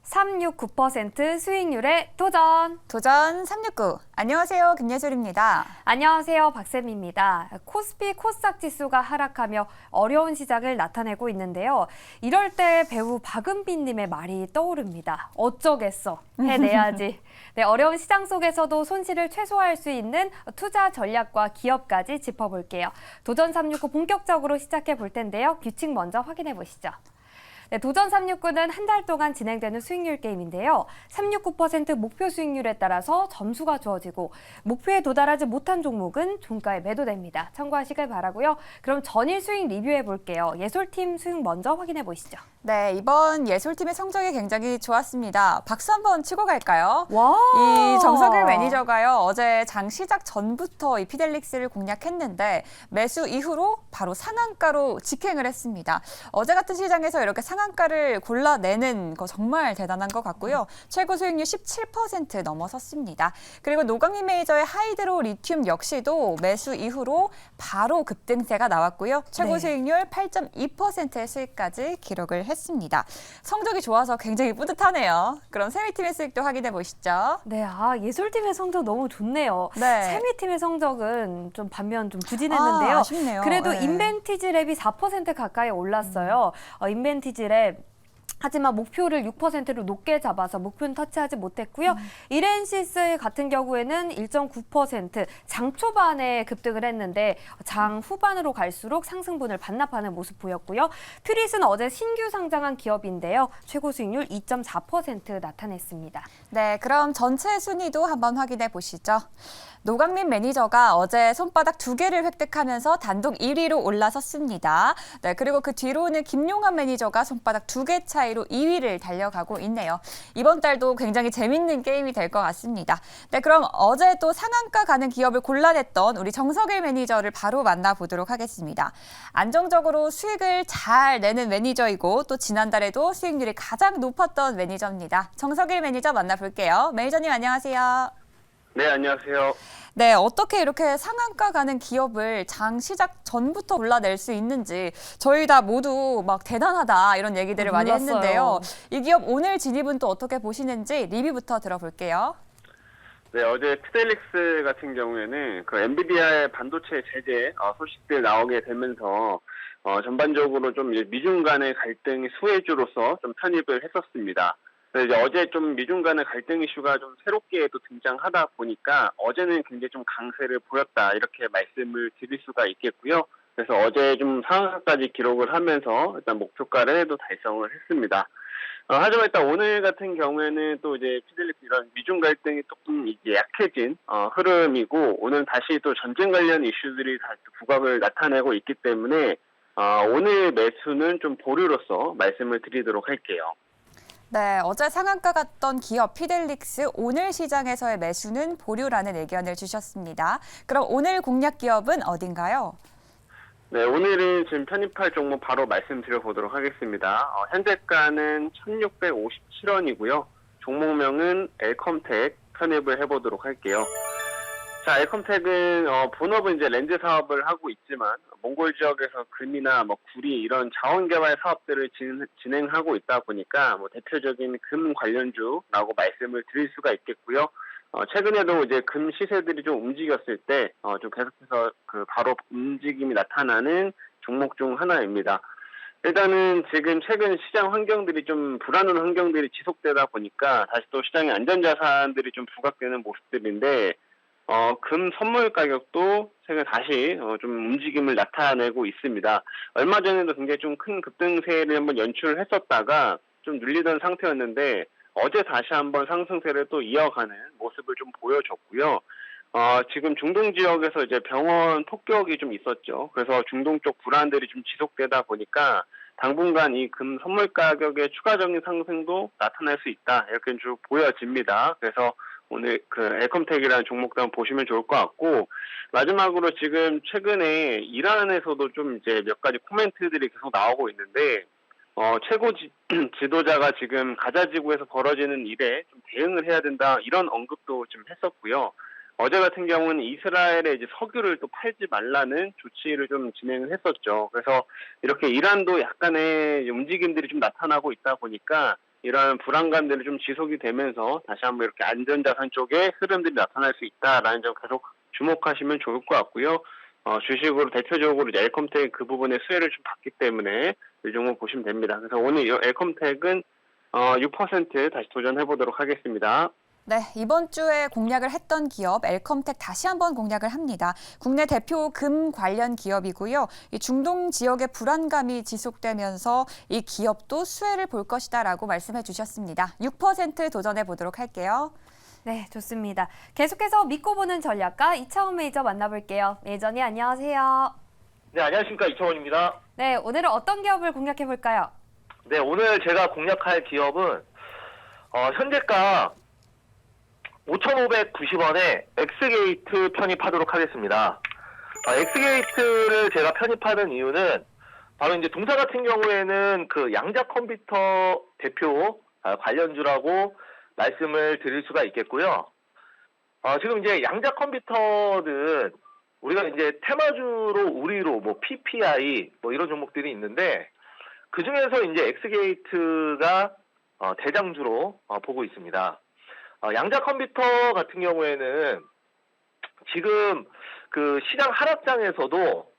369% 수익률에 도전! 도전 369. 안녕하세요. 김예솔입니다. 안녕하세요. 박쌤입니다. 코스피 코스닥 지수가 하락하며 어려운 시작을 나타내고 있는데요. 이럴 때 배우 박은빈님의 말이 떠오릅니다. 어쩌겠어. 해내야지. 네, 어려운 시장 속에서도 손실을 최소화할 수 있는 투자 전략과 기업까지 짚어볼게요. 도전 369 본격적으로 시작해 볼 텐데요. 규칙 먼저 확인해 보시죠. 네, 도전 369는 한 달 동안 진행되는 수익률 게임인데요. 369% 목표 수익률에 따라서 점수가 주어지고 목표에 도달하지 못한 종목은 종가에 매도됩니다. 참고하시길 바라고요. 그럼 전일 수익 리뷰해 볼게요. 예솔팀 수익 먼저 확인해 보시죠. 네, 이번 예솔팀의 성적이 굉장히 좋았습니다. 박수 한번 치고 갈까요? 와! 이 정석일 매니저가요. 어제 장 시작 전부터 이 피델릭스를 공략했는데 매수 이후로 바로 상한가로 직행을 했습니다. 어제 같은 시장에서 이렇게 상한가를 골라내는 거 정말 대단한 것 같고요. 최고 수익률 17% 넘어섰습니다. 그리고 노광민 매니저의 하이드로 리튬 역시도 매수 이후로 바로 급등세가 나왔고요. 최고 네. 수익률 8.2%의 수익까지 기록을 했습니다. 성적이 좋아서 굉장히 뿌듯하네요. 그럼 세미팀의 수익도 확인해 보시죠. 네, 예솔팀의 성적 너무 좋네요. 네. 세미팀의 성적은 좀 반면 좀 부진했는데요. 아쉽네요. 그래도 네. 인벤티지랩이 4% 가까이 올랐어요. 인벤티지랩 하지만 목표를 6%로 높게 잡아서 목표는 터치하지 못했고요. 이렌시스 같은 경우에는 1.9% 장 초반에 급등을 했는데 장 후반으로 갈수록 상승분을 반납하는 모습 보였고요. 퓨릿은 어제 신규 상장한 기업인데요. 최고 수익률 2.4% 나타냈습니다. 네, 그럼 전체 순위도 한번 확인해 보시죠. 노광민 매니저가 어제 손바닥 2개를 획득하면서 단독 1위로 올라섰습니다. 네, 그리고 그 뒤로는 김용환 매니저가 손바닥 2개 차이로 2위를 달려가고 있네요. 이번 달도 굉장히 재밌는 게임이 될 것 같습니다. 네, 그럼 어제 또 상한가 가는 기업을 골라냈던 우리 정석일 매니저를 바로 만나보도록 하겠습니다. 안정적으로 수익을 잘 내는 매니저이고 또 지난달에도 수익률이 가장 높았던 매니저입니다. 정석일 매니저 만나볼게요. 매니저님 안녕하세요. 네, 안녕하세요. 네, 어떻게 이렇게 상한가 가는 기업을 장 시작 전부터 골라낼 수 있는지 저희 다 모두 막 대단하다 이런 얘기들을 많이 몰랐어요. 했는데요. 이 기업 오늘 진입은 또 어떻게 보시는지 리뷰부터 들어볼게요. 네, 어제 피델릭스 같은 경우에는 그 엔비디아의 반도체 제재 소식들 나오게 되면서 전반적으로 좀 이제 미중 간의 갈등의 수혜주로서 좀 편입을 했었습니다. 그래서 이제 어제 좀 미중 간의 갈등 이슈가 좀 새롭게 또 등장하다 보니까 어제는 굉장히 좀 강세를 보였다 이렇게 말씀을 드릴 수가 있겠고요. 그래서 어제 좀 상한가까지 기록을 하면서 일단 목표가를 또 달성을 했습니다. 하지만 일단 오늘 같은 경우에는 또 이제 피델릭스 이런 미중 갈등이 조금 이제 약해진 흐름이고 오늘 다시 또 전쟁 관련 이슈들이 다시 부각을 나타내고 있기 때문에 오늘 매수는 좀 보류로서 말씀을 드리도록 할게요. 네, 어제 상한가 갔던 기업 피델릭스 오늘 시장에서의 매수는 보류라는 의견을 주셨습니다. 그럼 오늘 공략 기업은 어딘가요? 네, 오늘은 지금 편입할 종목 바로 말씀드려 보도록 하겠습니다. 현재가는 1657원이고요. 종목명은 엘컴텍 편입을 해보도록 할게요. 자, 엘컴텍은 본업은 이제 렌즈 사업을 하고 있지만 몽골 지역에서 금이나 뭐 구리 이런 자원 개발 사업들을 진행하고 있다 보니까 뭐 대표적인 금 관련주라고 말씀을 드릴 수가 있겠고요. 최근에도 이제 금 시세들이 좀 움직였을 때 좀 계속해서 그 바로 움직임이 나타나는 종목 중 하나입니다. 일단은 지금 최근 시장 환경들이 좀 불안한 환경들이 지속되다 보니까 다시 또 시장의 안전자산들이 좀 부각되는 모습들인데 금 선물 가격도 최근 다시 좀 움직임을 나타내고 있습니다. 얼마 전에도 굉장히 좀 큰 급등세를 한번 연출을 했었다가 좀 눌리던 상태였는데 어제 다시 한번 상승세를 또 이어가는 모습을 좀 보여줬고요. 지금 중동 지역에서 이제 병원 폭격이 좀 있었죠. 그래서 중동 쪽 불안들이 좀 지속되다 보니까 당분간 이 금 선물 가격의 추가적인 상승도 나타날 수 있다. 이렇게 좀 보여집니다. 그래서 오늘 그 엘컴텍이라는 종목도 한번 보시면 좋을 것 같고 마지막으로 지금 최근에 이란에서도 좀 이제 몇 가지 코멘트들이 계속 나오고 있는데 최고 지도자가 지금 가자 지구에서 벌어지는 일에 좀 대응을 해야 된다 이런 언급도 좀 했었고요. 어제 같은 경우는 이스라엘에 이제 석유를 또 팔지 말라는 조치를 좀 진행을 했었죠. 그래서 이렇게 이란도 약간의 움직임들이 좀 나타나고 있다 보니까 이러한 불안감들이 좀 지속이 되면서 다시 한번 이렇게 안전자산 쪽에 흐름들이 나타날 수 있다라는 점 계속 주목하시면 좋을 것 같고요. 주식으로 대표적으로 이제 엘컴텍 그 부분에 수혜를 좀 받기 때문에 이 종목 보시면 됩니다. 그래서 오늘 이 엘컴텍은 6% 다시 도전해 보도록 하겠습니다. 네, 이번 주에 공략을 했던 기업 엘컴텍 다시 한번 공략을 합니다. 국내 대표 금 관련 기업이고요. 이 중동 지역의 불안감이 지속되면서 이 기업도 수혜를 볼 것이다라고 말씀해 주셨습니다. 6% 도전해 보도록 할게요. 네, 좋습니다. 계속해서 믿고 보는 전략가 이창훈 매니저 만나볼게요. 매니저님 안녕하세요. 네, 안녕하십니까. 이창원입니다. 네, 오늘은 어떤 기업을 공략해 볼까요? 네, 오늘 제가 공략할 기업은 현재가 5,590원에 엑스게이트 편입하도록 하겠습니다. 엑스게이트를 제가 편입하는 이유는 바로 이제 동사 같은 경우에는 그 양자 컴퓨터 대표 관련주라고 말씀을 드릴 수가 있겠고요. 지금 이제 양자 컴퓨터는 우리가 이제 테마주로 우리로 뭐 PPI 뭐 이런 종목들이 있는데 그 중에서 이제 엑스게이트가 대장주로 보고 있습니다. 양자 컴퓨터 같은 경우에는 지금 그 시장 하락장에서도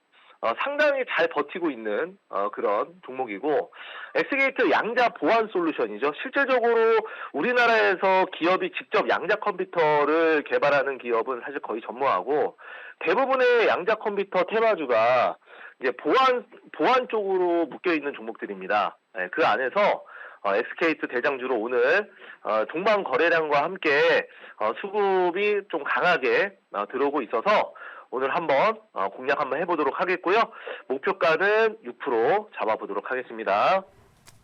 상당히 잘 버티고 있는 그런 종목이고 엑스게이트 양자 보안 솔루션이죠. 실질적으로 우리나라에서 기업이 직접 양자 컴퓨터를 개발하는 기업은 사실 거의 전무하고 대부분의 양자 컴퓨터 테마주가 이제 보안 쪽으로 묶여 있는 종목들입니다. 네, 그 안에서 엑스게이트 대장주로 오늘 동반 거래량과 함께 수급이 좀 강하게 들어오고 있어서 오늘 한번 공략 한번 해보도록 하겠고요. 목표가는 6% 잡아보도록 하겠습니다.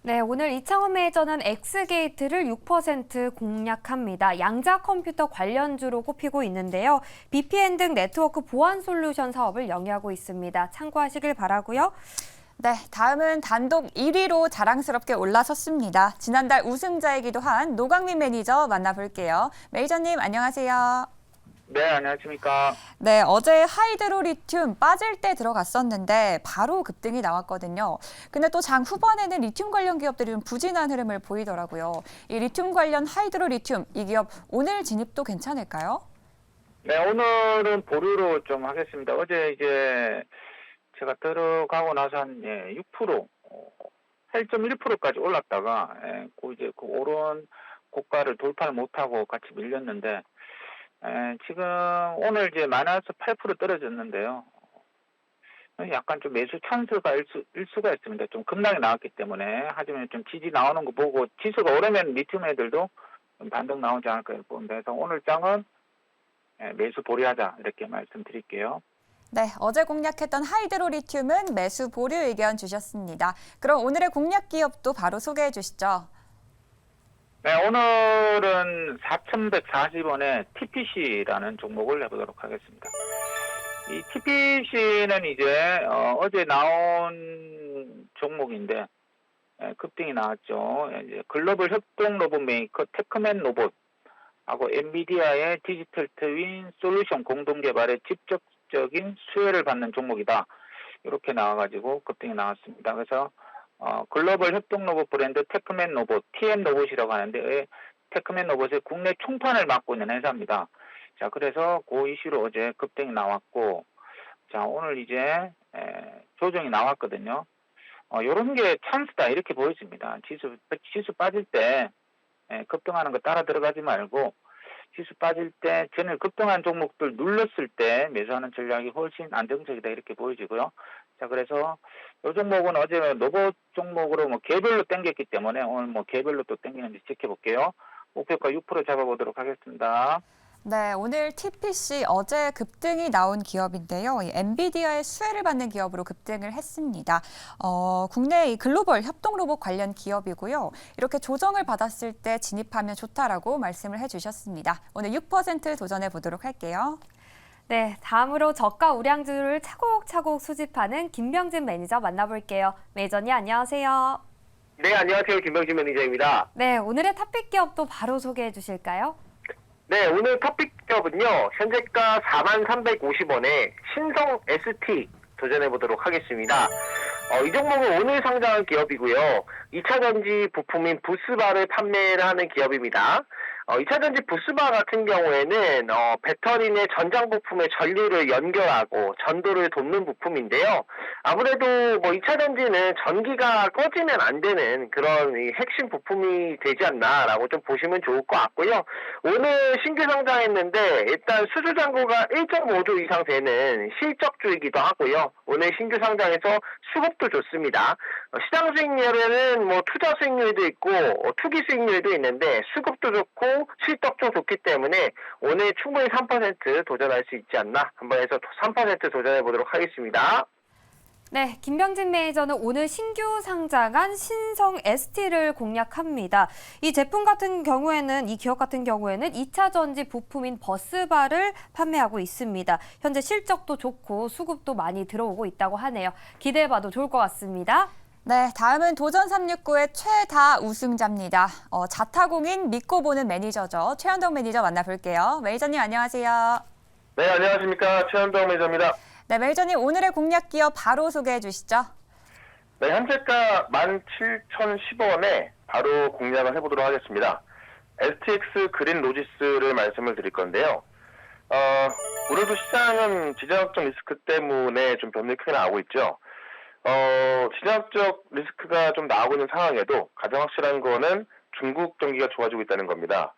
네, 오늘 이창훈 매니저는 엑스게이트를 6% 공략합니다. 양자 컴퓨터 관련주로 꼽히고 있는데요. VPN 등 네트워크 보안 솔루션 사업을 영위하고 있습니다. 참고하시길 바라고요. 네, 다음은 단독 1위로 자랑스럽게 올라섰습니다. 지난달 우승자이기도 한 노광민 매니저 만나볼게요. 매니저님 안녕하세요. 네, 안녕하십니까. 네, 어제 하이드로리튬 빠질 때 들어갔었는데 바로 급등이 나왔거든요. 근데 또 장 후반에는 리튬 관련 기업들이 좀 부진한 흐름을 보이더라고요. 이 리튬 관련 하이드로리튬, 이 기업 오늘 진입도 괜찮을까요? 네, 오늘은 보류로 좀 하겠습니다. 어제 이제 제가 들어가고 나서 한 6%, 8.1%까지 올랐다가 이제 그 오른 고가를 돌파를 못하고 같이 밀렸는데 지금 오늘 이제 마이너스 8% 떨어졌는데요. 약간 좀 매수 찬스가 일 수가 있습니다. 좀 급락이 나왔기 때문에 하지만 좀 지지 나오는 거 보고 지수가 오르면 리튬 애들도 좀 반등 나오지 않을까 봅니다. 그래서 오늘 장은 매수 보류하자 이렇게 말씀드릴게요. 네, 어제 공략했던 하이드로리튬은 매수 보류 의견 주셨습니다. 그럼 오늘의 공략 기업도 바로 소개해 주시죠. 네, 오늘은 4,140원에 TPC라는 종목을 해보도록 하겠습니다. 이 TPC는 이제 어제 나온 종목인데 급등이 나왔죠. 이제 글로벌 협동 로봇 메이커 테크맨 로봇하고 엔비디아의 디지털 트윈 솔루션 공동 개발에 직접적인 수혜를 받는 종목이다. 이렇게 나와가지고 급등이 나왔습니다. 그래서 글로벌 협동 로봇 브랜드 테크맨 로봇, TM 로봇이라고 하는데 테크맨 로봇의 국내 총판을 맡고 있는 회사입니다. 자, 그래서 그 이슈로 어제 급등이 나왔고, 자, 오늘 이제 조정이 나왔거든요. 요런 게 찬스다 이렇게 보여집니다. 지수 빠질 때 급등하는 거 따라 들어가지 말고 지수 빠질 때 전에 급등한 종목들 눌렀을 때 매수하는 전략이 훨씬 안정적이다 이렇게 보여지고요. 자, 그래서 이 종목은 어제 로봇 종목으로 뭐 개별로 땡겼기 때문에 오늘 뭐 개별로 또 땡기는지 지켜볼게요. 목표가 6% 잡아보도록 하겠습니다. 네, 오늘 TPC 어제 급등이 나온 기업인데요. 이 엔비디아의 수혜를 받는 기업으로 급등을 했습니다. 국내 이 글로벌 협동 로봇 관련 기업이고요. 이렇게 조정을 받았을 때 진입하면 좋다라고 말씀을 해주셨습니다. 오늘 6% 도전해 보도록 할게요. 네, 다음으로 저가 우량주를 차곡차곡 수집하는 김병진 매니저 만나볼게요. 매니저님 안녕하세요. 네, 안녕하세요. 김병진 매니저입니다. 네, 오늘의 탑픽 기업도 바로 소개해 주실까요? 네, 오늘 토픽 기업은요. 현재가 4350원에 신성 ST 도전해 보도록 하겠습니다. 이 종목은 오늘 상장한 기업이고요. 2차 전지 부품인 부스바를 판매를 하는 기업입니다. 2차 전지 부스바 같은 경우에는 배터리 내 전장 부품의 전류를 연결하고 전도를 돕는 부품인데요. 아무래도 2차 전지는 전기가 꺼지면 안 되는 그런 이 핵심 부품이 되지 않나라고 좀 보시면 좋을 것 같고요. 오늘 신규 상장했는데 일단 수주 잔고가 1.5조 이상 되는 실적주이기도 하고요. 오늘 신규 상장해서 수급도 좋습니다. 시장 수익률에는 투자 수익률도 있고 투기 수익률도 있는데 수급도 좋고 실적도 좋기 때문에 오늘 충분히 3% 도전할 수 있지 않나 한번 해서 3% 도전해 보도록 하겠습니다. 네, 김병진 매니저는 오늘 신규 상장한 신성 ST를 공략합니다. 이 제품 같은 경우에는, 이 기업 같은 경우에는 2차 전지 부품인 버스바를 판매하고 있습니다. 현재 실적도 좋고 수급도 많이 들어오고 있다고 하네요. 기대해봐도 좋을 것 같습니다. 네, 다음은 도전 369의 최다 우승자입니다. 자타공인 믿고 보는 매니저죠. 최현동 매니저 만나볼게요. 매니저님 안녕하세요. 네, 안녕하십니까. 최현동 매니저입니다. 네, 매니저님 오늘의 공략 기업 바로 소개해 주시죠. 네, 현재가 17,010원에 바로 공략을 해보도록 하겠습니다. STX 그린 로지스를 말씀을 드릴 건데요. 오늘도 시장은 지정학적 리스크 때문에 좀 변동이 크게 나오고 있죠. 지정학적 리스크가 좀 나오고 있는 상황에도 가장 확실한 거는 중국 경기가 좋아지고 있다는 겁니다.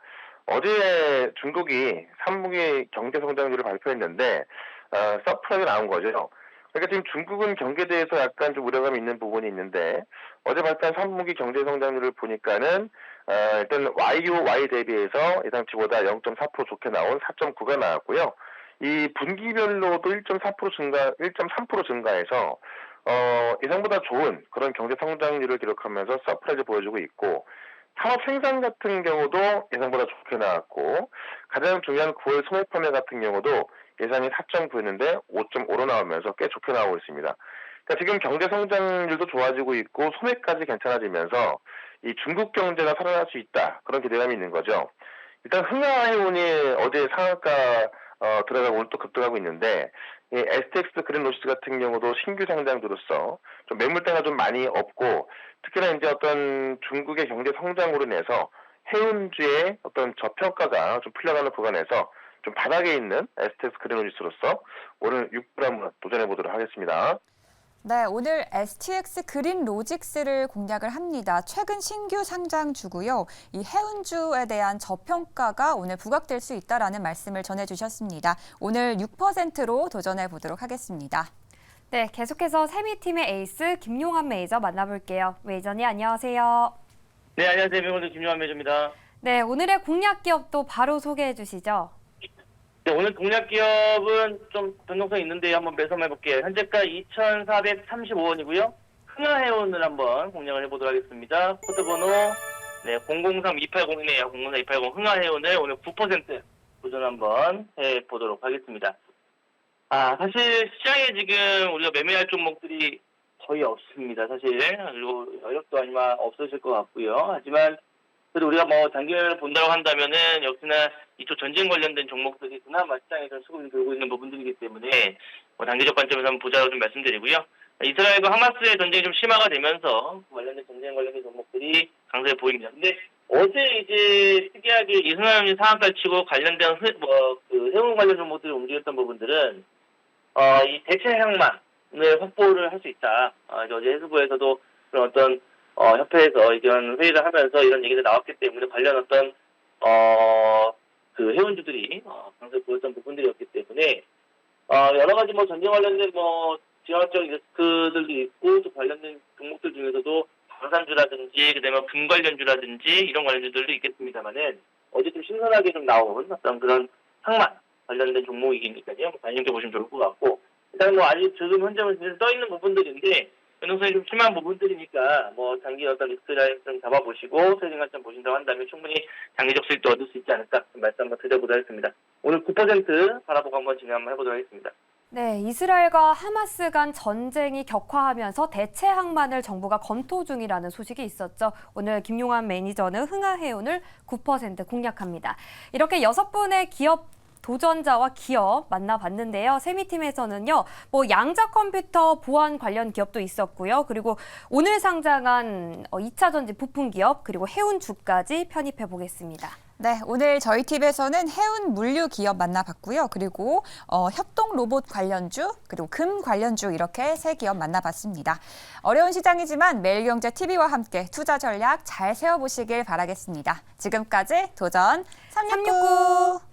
어제 중국이 3분기 경제 성장률을 발표했는데 서프라이즈가 나온 거죠. 그러니까 지금 중국은 경기에 대해서 약간 좀 우려감이 있는 부분이 있는데 어제 발표한 3분기 경제 성장률을 보니까는 일단 YOY 대비해서 예상치보다 0.4% 좋게 나온 4.9가 나왔고요. 이 분기별로도 1.3% 증가해서 예상보다 좋은 그런 경제 성장률을 기록하면서 서프라이즈 보여주고 있고 산업 생산 같은 경우도 예상보다 좋게 나왔고 가장 중요한 9월 소매 판매 같은 경우도 예상이 4.9였는데 5.5로 나오면서 꽤 좋게 나오고 있습니다. 그러니까 지금 경제 성장률도 좋아지고 있고 소매까지 괜찮아지면서 이 중국 경제가 살아날 수 있다 그런 기대감이 있는 거죠. 일단 흥하해운이 어제 상한가 들어가고 오늘 또 급등하고 있는데 이 STX 그린 로지스 같은 경우도 신규 상장주로서 좀 매물대가 좀 많이 없고 특히나 이제 어떤 중국의 경제 성장으로 인해서 해운주의 어떤 저평가가 좀 풀려가는 구간에서 좀 바닥에 있는 STX 그린 로지스로서 오늘 6불 한번 도전해 보도록 하겠습니다. 네, 오늘 STX 그린 로직스를 공략을 합니다. 최근 신규 상장주고요. 이 해운주에 대한 저평가가 오늘 부각될 수 있다라는 말씀을 전해주셨습니다. 오늘 6%로 도전해 보도록 하겠습니다. 네, 계속해서 세미팀의 에이스 김용환 매니저 만나볼게요. 매니저님 안녕하세요. 네, 안녕하세요. 명원도 김용환 매니저입니다. 네, 오늘의 공략 기업도 바로 소개해 주시죠. 네, 오늘 공략 기업은 좀 변동성이 있는데 한번 매수해 볼게요. 현재가 2,435원이고요. 흥하해운을 한번 공략을 해보도록 하겠습니다. 코드 번호 003280이네요. 003280 흥하해운을 오늘 9% 도전 한번 해보도록 하겠습니다. 사실 시장에 지금 우리가 매매할 종목들이 거의 없습니다. 사실 그리고 여력도 아마 없으실 것 같고요. 하지만 그래도 우리가 단기를 본다고 한다면은 역시나 이쪽 전쟁 관련된 종목들이 그나마 시장에 좀 수급이 돌고 있는 부분들이기 때문에 단기적 관점에서 한번 보자고 좀 말씀드리고요. 이스라엘과 하마스의 전쟁이 좀 심화가 되면서 관련된 전쟁 관련된 종목들이 강세에 보입니다. 근데 어제 이제 특이하게 이승환이 상한가를 치고 관련된 해운 관련 종목들이 움직였던 부분들은 이 대체 항만을 확보를 할 수 있다. 어제 해수부에서도 그런 어떤 협회에서 이런 회의를 하면서 이런 얘기가 나왔기 때문에 관련 어떤 그 해운주들이 강세 보였던 부분들이었기 때문에 여러 가지 전쟁 관련된 지역적 리스크들도 있고 또 관련된 종목들 중에서도 방산주라든지 그다음에 금 관련주라든지 이런 관련주들도 있겠습니다만은 어제 좀 신선하게 좀 나온 어떤 그런 항만 관련된 종목이니까요. 관심 있게 보시면 좋을 것 같고 일단 아직 지금 현재는 떠 있는 부분들인데 변동성이 좀 심한 부분들이니까 장기 어떤 리스크 라인 좀 잡아보시고 트레이딩 관점 보신다고 한다면 충분히 장기적 수익도 얻을 수 있지 않을까 말씀 한번 드려보도록 하겠습니다. 오늘 9% 바라보고 한번 진행 한번 해보도록 하겠습니다. 네, 이스라엘과 하마스 간 전쟁이 격화하면서 대체 항만을 정부가 검토 중이라는 소식이 있었죠. 오늘 김용환 매니저는 흥하해운을 9% 공략합니다. 이렇게 6분의 기업 도전자와 기업 만나봤는데요. 세미팀에서는요, 양자 컴퓨터 보안 관련 기업도 있었고요. 그리고 오늘 상장한 2차 전지 부품 기업 그리고 해운주까지 편입해 보겠습니다. 네, 오늘 저희 팁에서는 해운 물류 기업 만나봤고요. 그리고 협동 로봇 관련주, 그리고 금 관련주 이렇게 3기업 만나봤습니다. 어려운 시장이지만 매일경제TV와 함께 투자 전략 잘 세워보시길 바라겠습니다. 지금까지 도전 369.